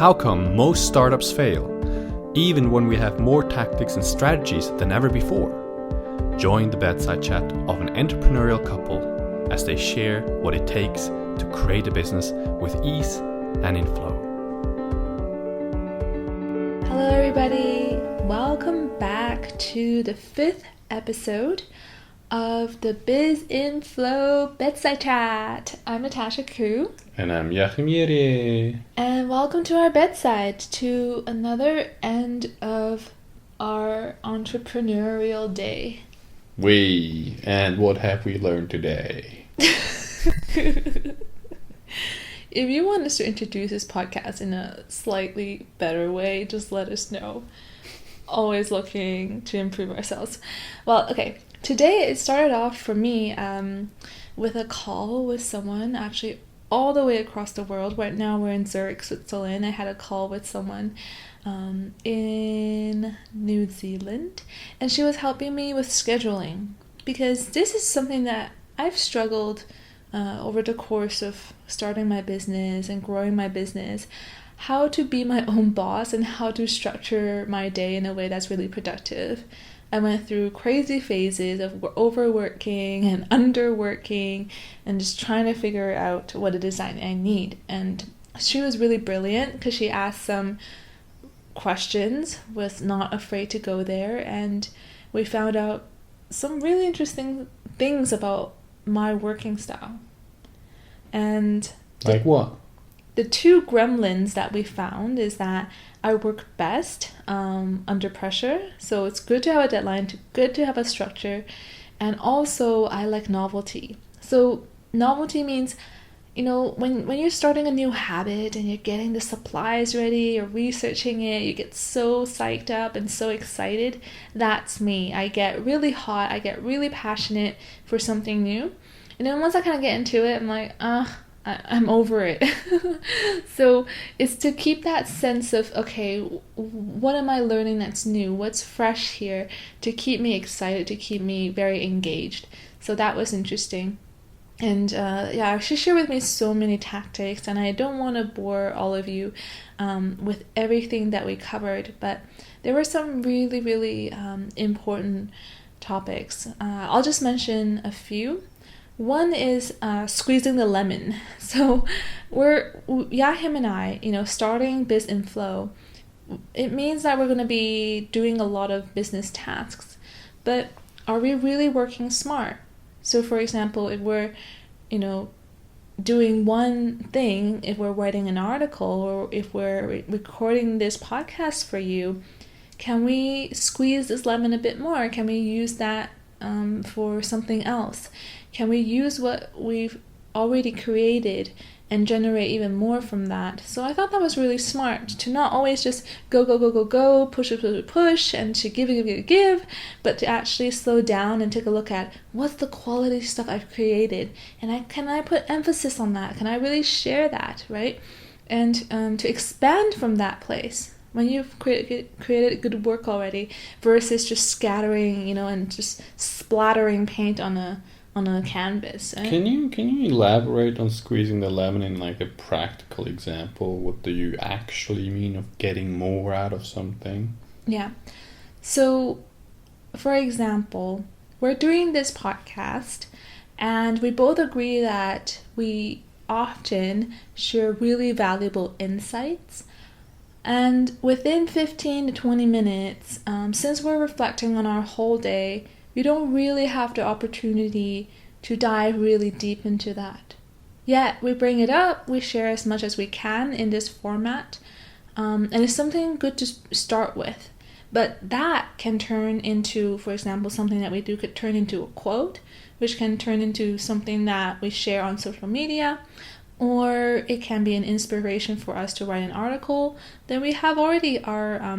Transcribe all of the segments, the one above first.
How come most startups fail, even when we have more tactics and strategies than ever before? Join the bedside chat of an entrepreneurial couple as they share what it takes to create a business with ease and in flow. Hello everybody, welcome back to the 5th episode of the Biz in Flow Bedside Chat. I'm Natasha Crew. And I'm Jachym. And welcome to our bedside, to another end of our entrepreneurial day. And what have we learned today? If you want us to introduce this podcast in a slightly better way, just let us know. Always looking to improve ourselves. Well, okay. Today it started off for me with a call with someone actually all the way across the world. Right now we're in Zurich, Switzerland. I had a call with someone in New Zealand, and she was helping me with scheduling, because this is something that I've struggled over the course of starting my business and growing my business, how to be my own boss and how to structure my day in a way that's really productive. I went through crazy phases of overworking and underworking and just trying to figure out what it is I need. And she was really brilliant because she asked some questions, was not afraid to go there, and we found out some really interesting things about my working style. And like what? The two gremlins that we found is that I work best under pressure. So it's good to have a deadline, good to have a structure. And also I like novelty. So novelty means, you know, when you're starting a new habit and you're getting the supplies ready, you're researching it, you get so psyched up and so excited. That's me. I get really hot. I get really passionate for something new. And then once I kind of get into it, I'm like, I'm over it. So it's to keep that sense of, okay, what am I learning that's new? What's fresh here? To keep me excited, to keep me very engaged. So that was interesting. And she shared with me so many tactics, and I don't want to bore all of you with everything that we covered, but there were some really, really important topics. I'll just mention a few. One is squeezing the lemon. So Jachym and I, starting Biz in Flow, it means that we're going to be doing a lot of business tasks. But are we really working smart? So for example, if we're, doing one thing, if we're writing an article or if we're recording this podcast for you, can we squeeze this lemon a bit more? Can we use that for something else? Can we use what we've already created and generate even more from that? So I thought that was really smart, to not always just go, push, and to give, but to actually slow down and take a look at what's the quality stuff I've created, and can I put emphasis on that? Can I really share that, right? And to expand from that place. When you've created good work already, versus just scattering, and just splattering paint on a canvas. Can you elaborate on squeezing the lemon in like a practical example? What do you actually mean of getting more out of something? Yeah. So, for example, we're doing this podcast, and we both agree that we often share really valuable insights. And within 15 to 20 minutes, since we're reflecting on our whole day, we don't really have the opportunity to dive really deep into that. Yet we bring it up, we share as much as we can in this format, and it's something good to start with. But that can turn into, for example, something that we do could turn into a quote, which can turn into something that we share on social media, or it can be an inspiration for us to write an article. Then we have already our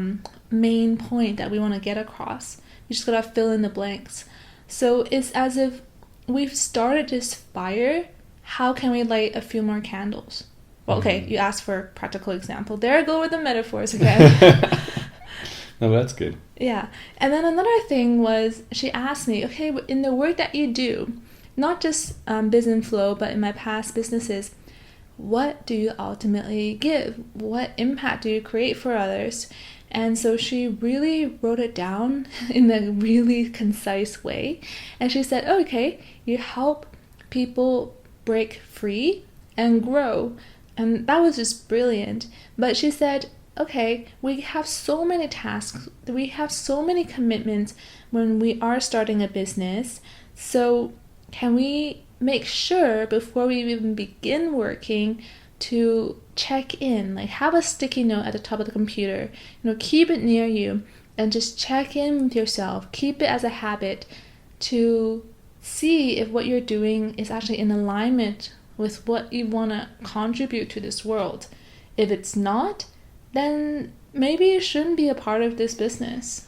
main point that we want to get across. You just gotta fill in the blanks. So it's as if we've started this fire. How can we light a few more candles? Well, okay, you asked for a practical example. There I go with the metaphors again. No, that's good. Yeah. And then another thing was, she asked me, okay, in the work that you do, not just Biz and Flow, but in my past businesses, what do you ultimately give? What impact do you create for others? And so she really wrote it down in a really concise way. And she said, okay, you help people break free and grow. And that was just brilliant. But she said, okay, we have so many tasks, we have so many commitments when we are starting a business. So can we make sure before we even begin working to check in, like have a sticky note at the top of the computer, keep it near you and just check in with yourself, keep it as a habit to see if what you're doing is actually in alignment with what you want to contribute to this world. If it's not, then maybe you shouldn't be a part of this business.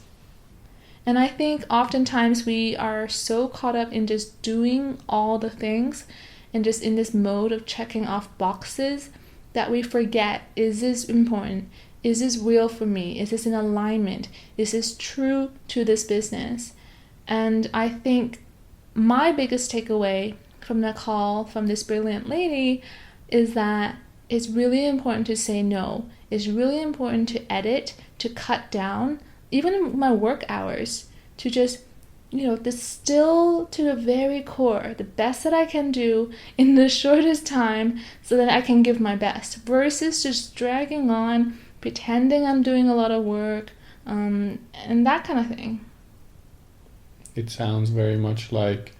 And I think oftentimes we are so caught up in just doing all the things and just in this mode of checking off boxes that we forget, is this important? Is this real for me? Is this in alignment? Is this true to this business? And I think my biggest takeaway from the call from this brilliant lady is that it's really important to say no. It's really important to edit, to cut down, even in my work hours, to just, distill to the very core, the best that I can do in the shortest time so that I can give my best, versus just dragging on, pretending I'm doing a lot of work, and that kind of thing. It sounds very much like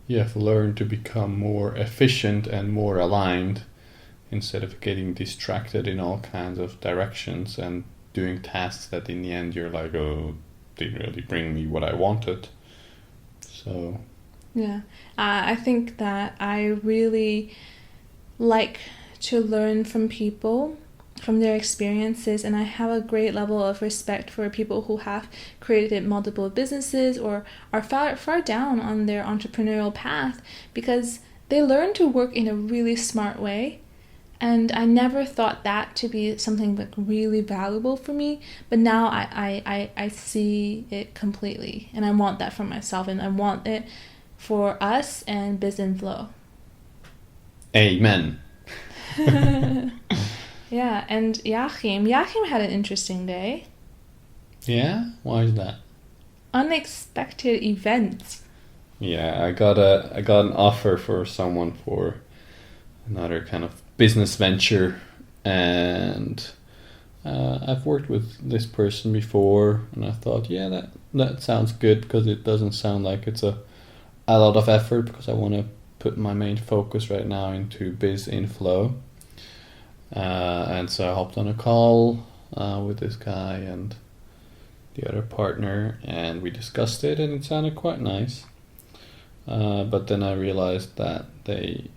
you have learned to become more efficient and more aligned instead of getting distracted in all kinds of directions and doing tasks that in the end you're like, oh, didn't really bring me what I wanted. So yeah, I think that I really like to learn from people, from their experiences, and I have a great level of respect for people who have created multiple businesses or are far down on their entrepreneurial path, because they learn to work in a really smart way. And I never thought that to be something like really valuable for me, but now I see it completely, and I want that for myself, and I want it for us and Biz and Flow. Amen. Yeah, and Jachym had an interesting day. Yeah? Why is that? Unexpected events. Yeah, I got an offer for someone for another kind of business venture, and I've worked with this person before, and I thought, yeah, that sounds good, because it doesn't sound like it's a lot of effort, because I want to put my main focus right now into Biz in Flow. And so I hopped on a call with this guy and the other partner, and we discussed it, and it sounded quite nice. But then I realized that they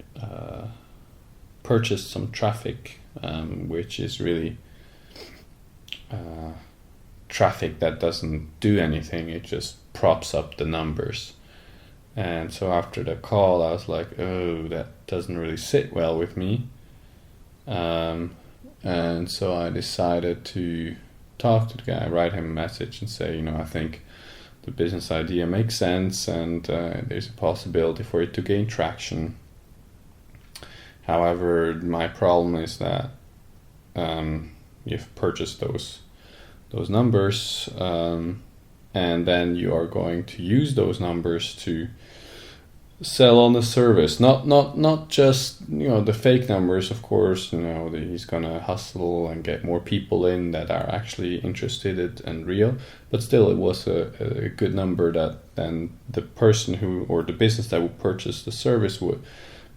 purchased some traffic, which is really traffic that doesn't do anything. It just props up the numbers. And so after the call, I was like, oh, that doesn't really sit well with me. And so I decided to talk to the guy, write him a message and say, I think the business idea makes sense, and there's a possibility for it to gain traction. However, my problem is that you've purchased those numbers, and then you are going to use those numbers to sell on the service. Not just the fake numbers, of course. He's gonna hustle and get more people in that are actually interested and real. But still, it was a good number that then the person or the business that would purchase the service would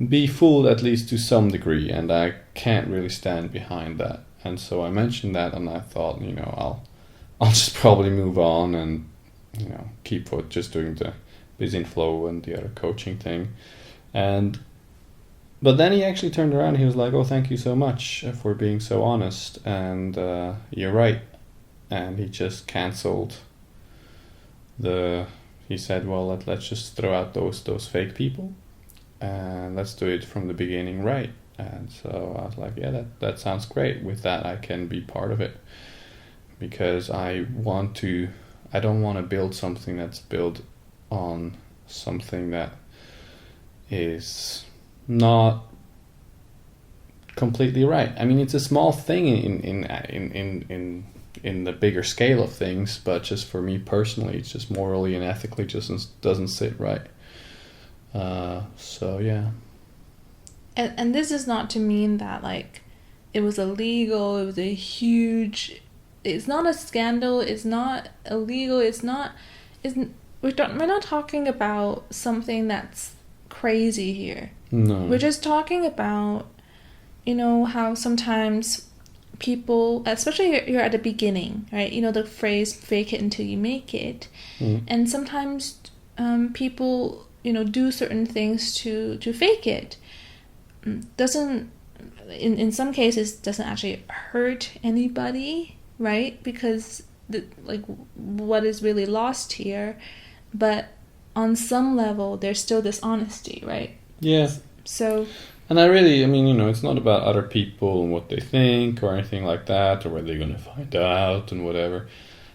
be fooled at least to some degree, and I can't really stand behind that. And so I mentioned that, and I thought, I'll just probably move on and keep just doing the Biz in Flow and the other coaching thing. But then he actually turned around and he was like, oh, thank you so much for being so honest, and you're right. And he just cancelled he said, well, let's just throw out those fake people, and let's do it from the beginning right. And so I was like, yeah, that sounds great. With that, I can be part of it, because I don't want to build something that's built on something that is not completely right. I mean, it's a small thing in the bigger scale of things, but just for me personally, it's just morally and ethically just doesn't sit right. So yeah. And this is not to mean that like it was illegal, it was a huge, it's not a scandal, it's not illegal, we're not talking about something that's crazy here. No. We're just talking about, you know, how sometimes people, especially you're at the beginning, right? You know, the phrase fake it until you make it. And sometimes people, you know, do certain things to fake it. Doesn't, in some cases, doesn't actually hurt anybody, right? Because what is really lost here, but on some level there's still dishonesty, right? Yeah. So, and I mean, you know, it's not about other people and what they think or anything like that, or whether they're going to find out and whatever.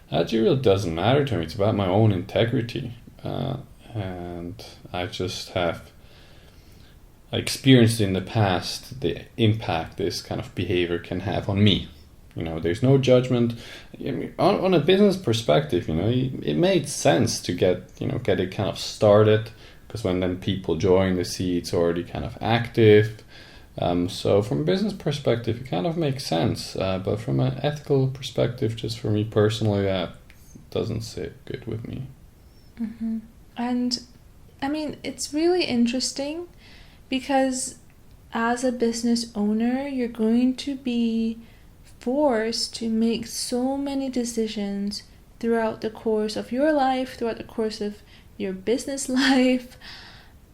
That really doesn't matter to me. It's about my own integrity, and I just have experienced in the past the impact this kind of behavior can have on me. You know, there's no judgment. I mean, on a business perspective, you know, it made sense to get it kind of started, because when then people join, they see it's already kind of active. So from a business perspective, it kind of makes sense. But from an ethical perspective, just for me personally, that doesn't sit good with me. Mm-hmm. And I mean, it's really interesting because as a business owner, you're going to be forced to make so many decisions throughout the course of your life, throughout the course of your business life.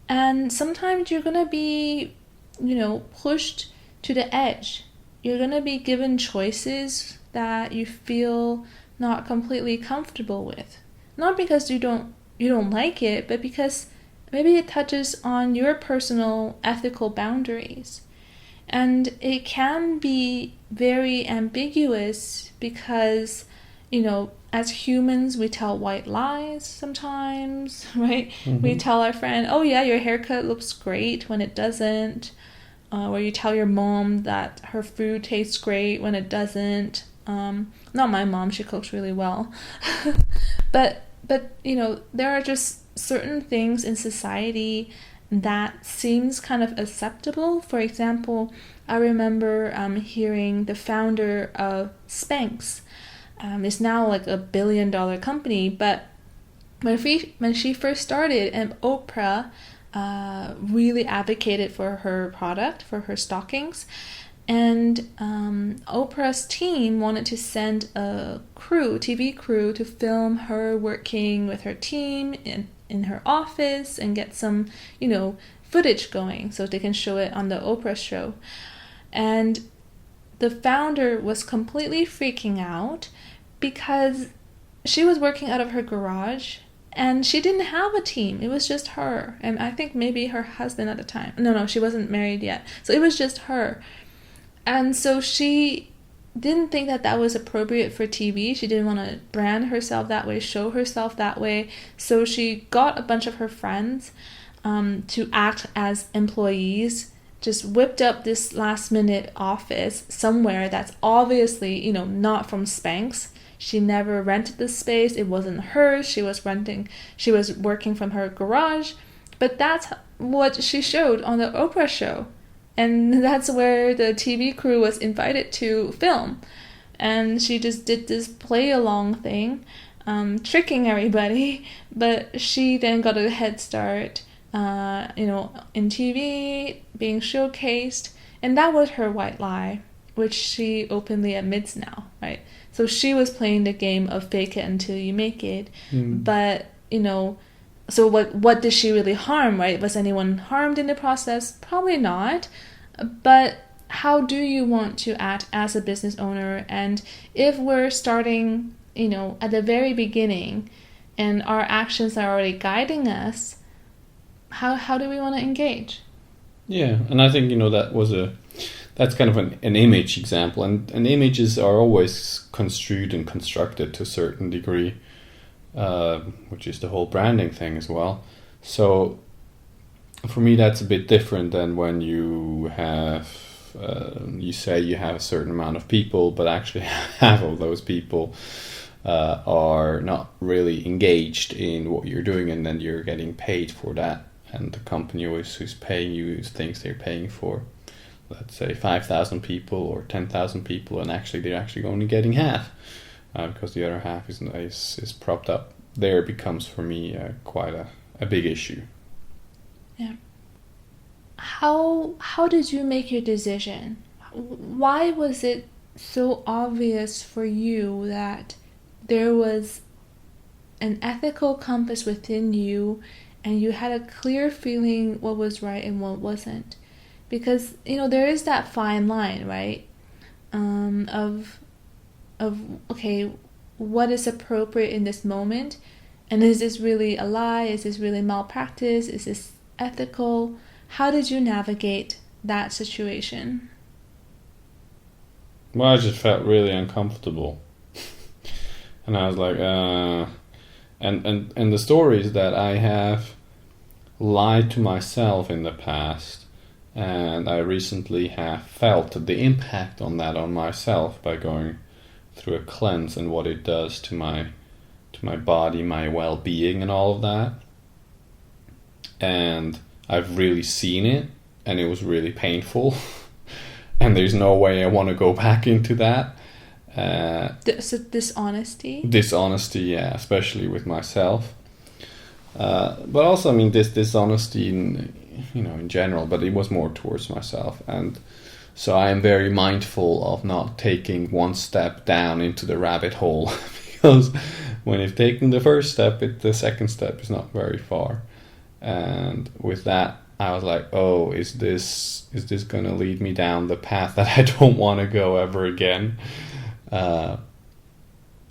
And sometimes you're going to be, you know, pushed to the edge. You're going to be given choices that you feel not completely comfortable with. Not because you don't like it, but because maybe it touches on your personal ethical boundaries. And it can be very ambiguous because, you know, as humans, we tell white lies sometimes, right? Mm-hmm. We tell our friend, oh yeah, your haircut looks great when it doesn't. Or you tell your mom that her food tastes great when it doesn't. Not my mom, she cooks really well. But you know, there are just certain things in society that seems kind of acceptable. For example, I remember hearing the founder of Spanx. It's now like $1 billion company, but when she first started, and Oprah really advocated for her product, for her stockings, and Oprah's team wanted to send a TV crew, to film her working with her team in her office and get some, you know, footage going so they can show it on the Oprah show. And the founder was completely freaking out because she was working out of her garage and she didn't have a team. It was just her. And I think maybe her husband at the time. No, she wasn't married yet. So it was just her. And so she didn't think that was appropriate for TV. She didn't want to brand herself that way, show herself that way. So she got a bunch of her friends to act as employees, just whipped up this last minute office somewhere that's obviously, you know, not from Spanx. She never rented the space. It wasn't hers. She was working from her garage. But that's what she showed on the Oprah show. And that's where the TV crew was invited to film. And she just did this play-along thing, tricking everybody. But she then got a head start, you know, in TV, being showcased. And that was her white lie, which she openly admits now, right? So she was playing the game of fake it until you make it. But, you know, so what did she really harm, right? Was anyone harmed in the process? Probably not. But how do you want to act as a business owner? And if we're starting, you know, at the very beginning and our actions are already guiding us, how do we want to engage? Yeah, and I think, you know, that's kind of an image example, and images are always construed and constructed to a certain degree, which is the whole branding thing as well. So for me, that's a bit different than when you have you say you have a certain amount of people, but actually half of those people are not really engaged in what you're doing, and then you're getting paid for that, and the company who's paying you thinks they're paying for, let's say, 5,000 people or 10,000 people, and actually they're actually only getting half, because the other half is propped up. There becomes for me quite a big issue. Yeah. How did you make your decision? Why was it so obvious for you that there was an ethical compass within you and you had a clear feeling what was right and what wasn't? Because, there is that fine line, right? Of okay, what is appropriate in this moment? And is this really a lie? Is this really malpractice? Is this ethical? How did you navigate that situation? Well, I just felt really uncomfortable. And I was like, and the stories that I have lied to myself in the past, and I recently have felt the impact on that on myself by going through a cleanse and what it does to my body, my well-being and all of that. And I've really seen it, and it was really painful. And there's no way I want to go back into that. Dishonesty? Dishonesty, yeah, especially with myself. But also, this dishonesty in general, but it was more towards myself. And so I am very mindful of not taking one step down into the rabbit hole, because when you've taken the first step, the second step is not very far. And with that, I was like, oh, is this going to lead me down the path that I don't want to go ever again?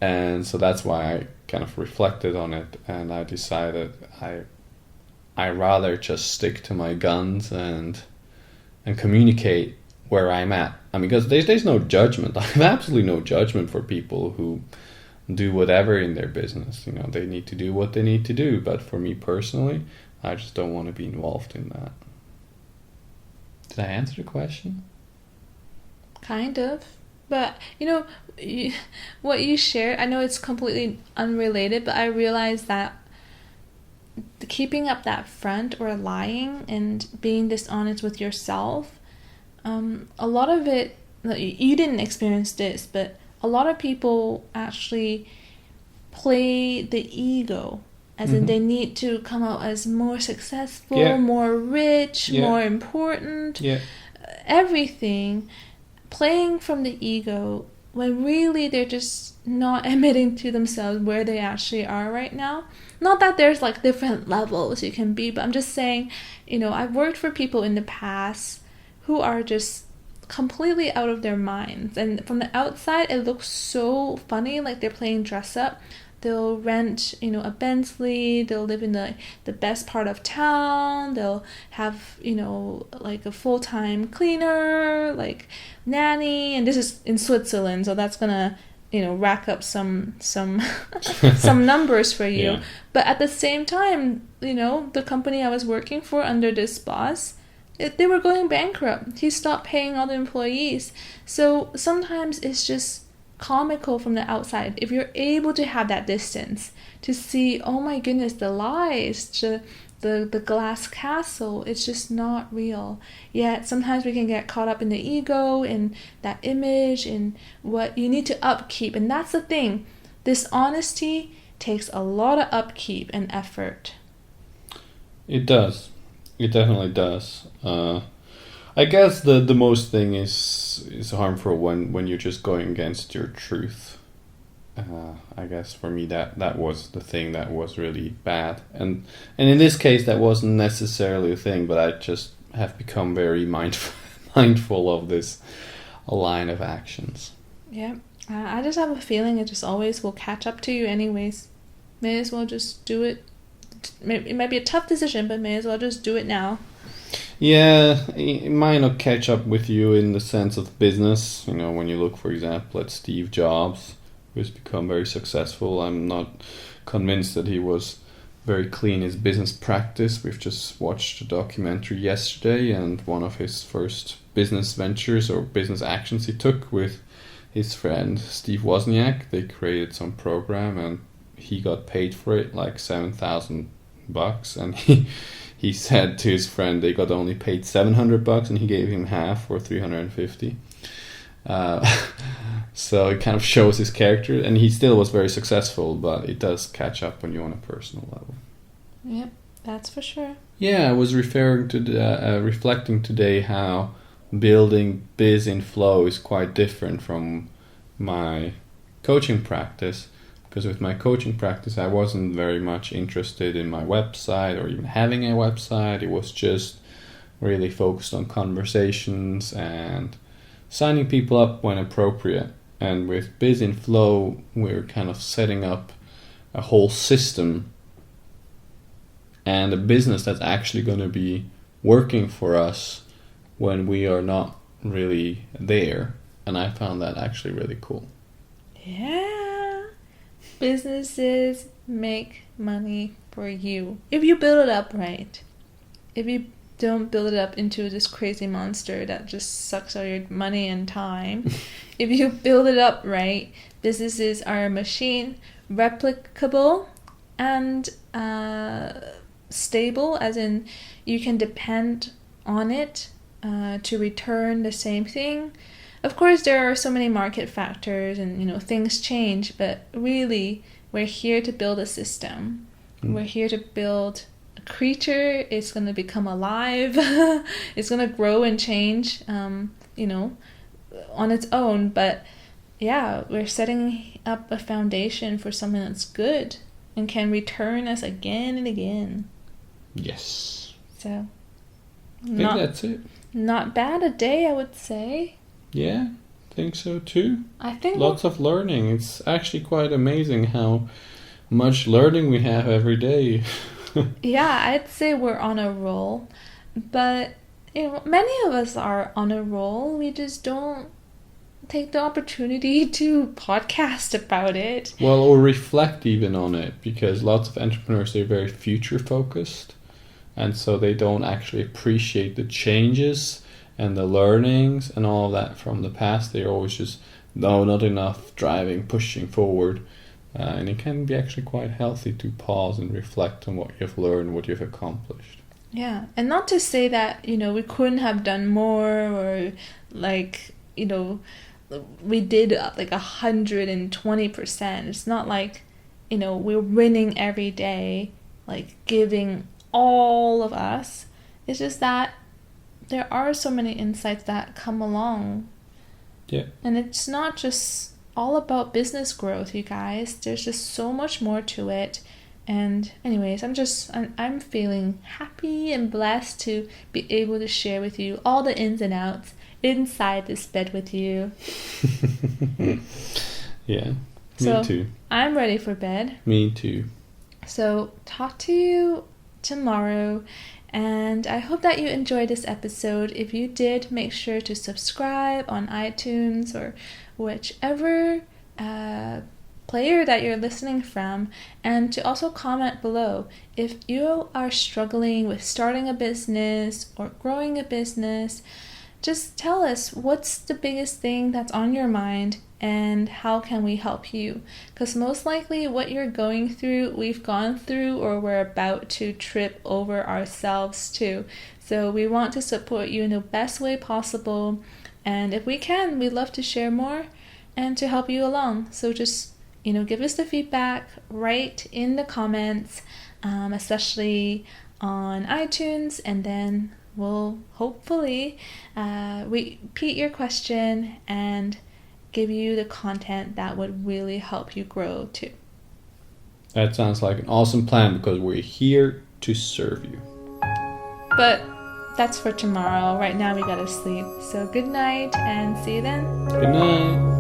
And so that's why I kind of reflected on it, and I decided I rather just stick to my guns and communicate where I'm at. Because there's no judgment. I have absolutely no judgment for people who do whatever in their business. They need to do what they need to do. But for me personally, I just don't want to be involved in that. Did I answer the question? Kind of. But, what you shared, I know it's completely unrelated, but I realized that keeping up that front or lying and being dishonest with yourself, a lot of it, you didn't experience this, but a lot of people actually play the ego, as in they need to come out as more successful, more rich, more important, everything, playing from the ego, when really they're just not admitting to themselves where they actually are right now. Not that there's different levels you can be, but I'm just saying, I've worked for people in the past who are just completely out of their minds, and from the outside it looks so funny, like they're playing dress up. They'll rent, a Bentley, they'll live in the best part of town, they'll have, a full-time cleaner, nanny, and this is in Switzerland, so that's gonna, rack up some some numbers for you. Yeah. But at the same time, the company I was working for under this boss, they were going bankrupt. He stopped paying all the employees. So sometimes it's just comical from the outside. If you're able to have that distance to see, oh my goodness, the lies, the glass castle, it's just not real. Yet sometimes we can get caught up in the ego and that image and what you need to upkeep. And that's the thing. Dishonesty takes a lot of upkeep and effort. It does. It definitely does. I guess the most thing is harmful when you're just going against your truth. I guess for me that was the thing that was really bad, and in this case that wasn't necessarily a thing, but I just have become very mindful of this line of actions. Yeah, I just have a feeling it just always will catch up to you anyways. May as well just do it. It might be a tough decision, but may as well just do it now. Yeah, it might not catch up with you in the sense of business. When you look, for example, at Steve Jobs, who's become very successful, I'm not convinced that he was very clean his business practice. We've just watched a documentary yesterday, and one of his first business ventures or business actions he took with his friend Steve Wozniak. They created some program and he got paid for it like $7,000, and he said to his friend they got only paid $700 and he gave him half for $350. So it kind of shows his character, and he still was very successful, but it does catch up when you're on a personal level. Yep, that's for sure. Yeah, I was reflecting today how building biz in flow is quite different from my coaching practice, because with my coaching practice I wasn't very much interested in my website or even having a website. It was just really focused on conversations and signing people up when appropriate. And with Biz in Flow, we're kind of setting up a whole system and a business that's actually going to be working for us when we are not really there. And I found that actually really cool. Yeah. Businesses make money for you if you build it up right. If you don't build it up into this crazy monster that just sucks all your money and time. If you build it up right, businesses are a machine, replicable and stable, as in you can depend on it to return the same thing. Of course, there are so many market factors and things change, but really we're here to build a system. We're here to build creature. It's going to become alive. It's going to grow and change on its own, but yeah, we're setting up a foundation for something that's good and can return us again and again. Yes. So I think that's it. Not bad a day, I would say. Yeah, I think so too. I think lots of learning. It's actually quite amazing how much learning we have every day. Yeah, I'd say we're on a roll, but many of us are on a roll. We just don't take the opportunity to podcast about it. Well, or reflect even on it, because lots of entrepreneurs, they're very future focused, and so they don't actually appreciate the changes and the learnings and all of that from the past. They're always just, no, not enough, driving, pushing forward. And it can be actually quite healthy to pause and reflect on what you've learned, what you've accomplished. Yeah, and not to say that, we couldn't have done more, or we did like 120%. It's not like, we're winning every day, like giving all of us. It's just that there are so many insights that come along. Yeah. And it's not just all about business growth, you guys. There's just so much more to it. And anyways, I'm feeling happy and blessed to be able to share with you all the ins and outs inside this bed with you. Yeah, me too. I'm ready for bed. Me too. So talk to you tomorrow. And I hope that you enjoyed this episode. If you did, make sure to subscribe on iTunes or whichever player that you're listening from, and to also comment below. If you are struggling with starting a business or growing a business, just tell us what's the biggest thing that's on your mind and how can we help you, because most likely what you're going through, we've gone through, or we're about to trip over ourselves too. So we want to support you in the best way possible, and if we can, we'd love to share more and to help you along. So just give us the feedback right in the comments, especially on iTunes, and then we'll hopefully repeat your question and give you the content that would really help you grow too. That sounds like an awesome plan, because we're here to serve you. But that's for tomorrow. Right now we gotta sleep. So good night and see you then. Good night.